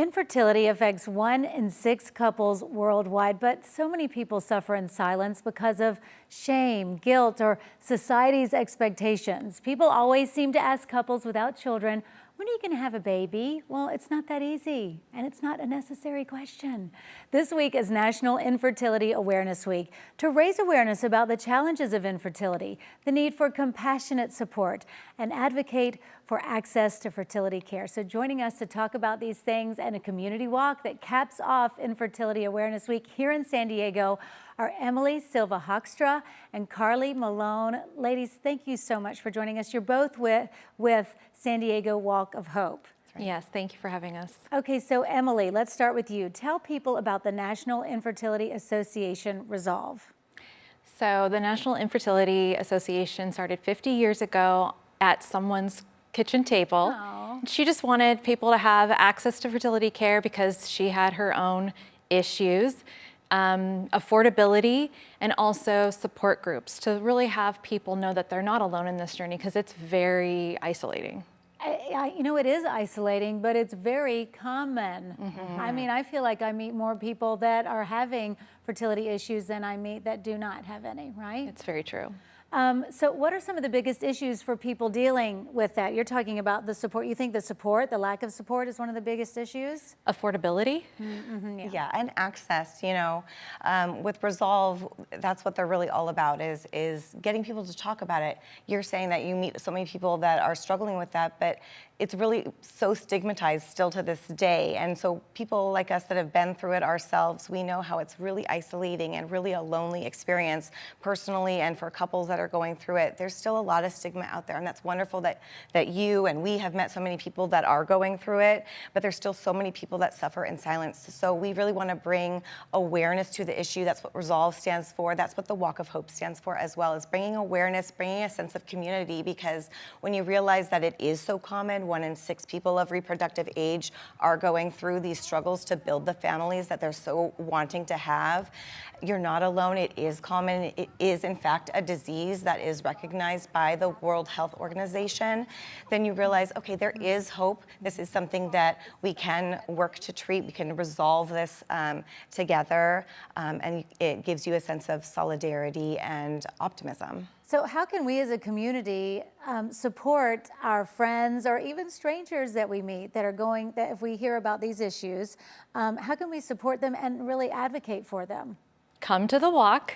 Infertility affects 1 in 6 couples worldwide, but so many people suffer in silence because of shame, guilt, or society's expectations. People always seem to ask couples without children, when are you going to have a baby? Well, it's not that easy, and it's not a necessary question. This week is National Infertility Awareness Week to raise awareness about the challenges of infertility, the need for compassionate support, and advocate for access to fertility care. So joining us to talk about these things and a community walk that caps off Infertility Awareness Week here in San Diego are Emily Silva Hockstra and Carly Malone. Ladies, thank you so much for joining us. You're both with San Diego Walk of Hope. Right. Yes, thank you for having us. Okay, so Emily, let's start with you. Tell people about the National Infertility Association Resolve. So the National Infertility Association started 50 years ago at someone's kitchen table. Aww. She just wanted people to have access to fertility care because she had her own issues. Affordability, and also support groups to really have people know that they're not alone in this journey because it's very isolating. You know, it is isolating, but it's very common. Mm-hmm. I mean, I feel like I meet more people that are having fertility issues than I meet that do not have any, right? It's very true. So what are some of the biggest issues for people dealing with that? You're talking about the support. You think the lack of support is one of the biggest issues? Affordability. Mm-hmm, yeah, and access, you know. With Resolve, that's what they're really all about, is getting people to talk about it. You're saying that you meet so many people that are struggling with that, but it's really so stigmatized still to this day. And so people like us that have been through it ourselves, we know how it's really isolating and really a lonely experience personally, and for couples that are going through it. There's still a lot of stigma out there, and that's wonderful that you and we have met so many people that are going through it, but there's still so many people that suffer in silence. So we really want to bring awareness to the issue. That's what Resolve stands for. That's what the Walk of Hope stands for as well, is bringing awareness, bringing a sense of community, because when you realize that it is so common, 1 in 6 people of reproductive age are going through these struggles to build the families that they're so wanting to have. You're not alone. It is common. It is, in fact, a disease that is recognized by the World Health Organization. Then you realize, okay, there is hope. This is something that we can work to treat. We can resolve this together, and it gives you a sense of solidarity and optimism. So how can we as a community support our friends or even strangers that we meet that if we hear about these issues, how can we support them and really advocate for them? Come to the walk.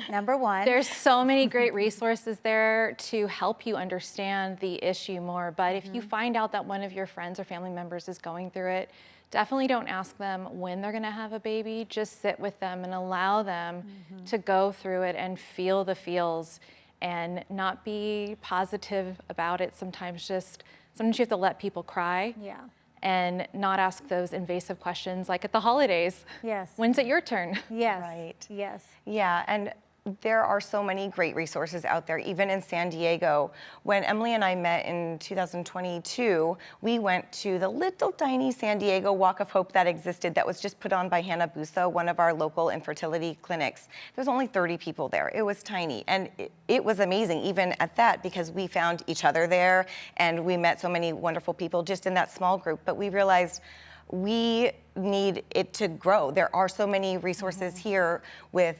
Number one. There's so many great resources there to help you understand the issue more. But if you find out that one of your friends or family members is going through it, definitely don't ask them when they're going to have a baby. Just sit with them and allow them to go through it and feel the feels and not be positive about it. Sometimes you have to let people cry. Yeah. And not ask those invasive questions like at the holidays. Yes. When's it your turn? Yes. Right. Yes. Yeah, and there are so many great resources out there, even in San Diego. When Emily and I met in 2022, we went to the little tiny San Diego Walk of Hope that existed, that was just put on by Hannah Busa, one of our local infertility clinics. There's only 30 people there. It was tiny, and it was amazing even at that, because we found each other there and we met so many wonderful people just in that small group. But we realized we need it to grow. There are so many resources here with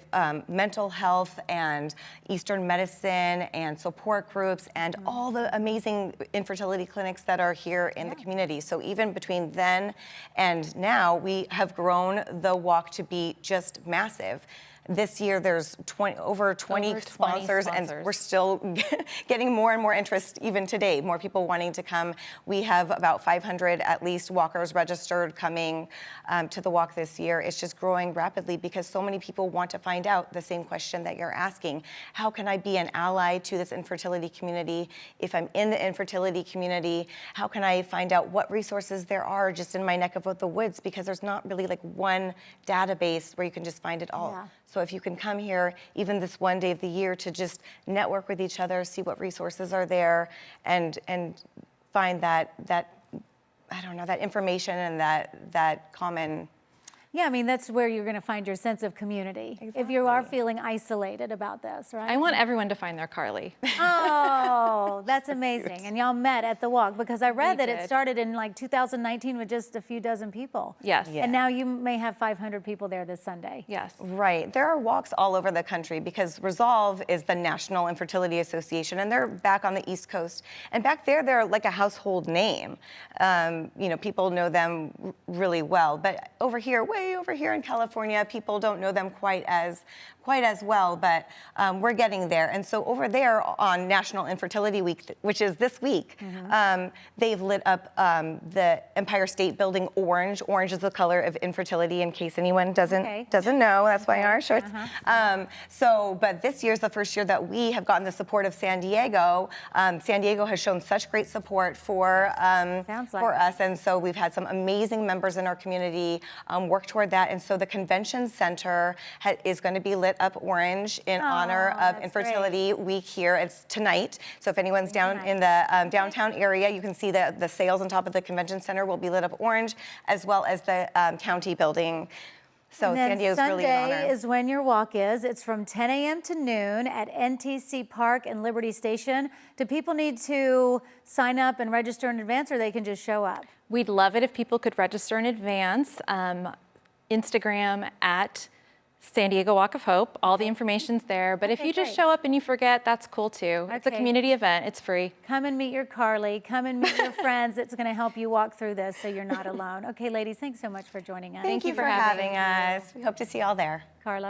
mental health and Eastern medicine and support groups and all the amazing infertility clinics that are here in the community. So even between then and now, we have grown the walk to be just massive. This year, there's over 20 sponsors, and we're still getting more and more interest even today, more people wanting to come. We have about 500 at least walkers registered coming to the walk this year. It's just growing rapidly because so many people want to find out the same question that you're asking. How can I be an ally to this infertility community? If I'm in the infertility community, how can I find out what resources there are just in my neck of the woods? Because there's not really like one database where you can just find it all. Yeah. So if you can come here, even this one day of the year, to just network with each other, see what resources are there, and find that I don't know, that information and that common Yeah, I mean, that's where you're going to find your sense of community. If you are feeling isolated about this, right? I want everyone to find their Carly. Oh, that's amazing. And y'all met at the walk, because I read that it did. started in like 2019 with just a few dozen people. Yes. Yeah. And now you may have 500 people there this Sunday. Yes. Right. There are walks all over the country because Resolve is the National Infertility Association, and they're back on the East Coast. And back there, they're like a household name. You know, people know them really well. But over here, way over here in California, people don't know them quite as well. But we're getting there. And so over there on National Infertility Week, which is this week, they've lit up the Empire State Building orange. Orange is the color of infertility, in case anyone doesn't know. That's why our shirts. But this year's the first year that we have gotten the support of San Diego. San Diego has shown such great support for us, and so we've had some amazing members in our community work toward that. And so the convention center is going to be lit up orange in honor of Infertility Week here. It's tonight. So if anyone's down in the downtown area, you can see the sails on top of the convention center will be lit up orange, as well as the county building. So And then San Diego's really an honor. Sunday is when your walk is. It's from 10 a.m. to noon at NTC Park and Liberty Station. Do people need to sign up and register in advance, or they can just show up? We'd love it if people could register in advance. Instagram at San Diego Walk of Hope. All the information's there. But if you just show up and you forget, that's cool too. It's a community event. It's free. Come and meet your Carly. Come and meet your friends. It's going to help you walk through this so you're not alone. Okay, ladies, thanks so much for joining us. Thank you for having us. We hope to see you all there. Carla.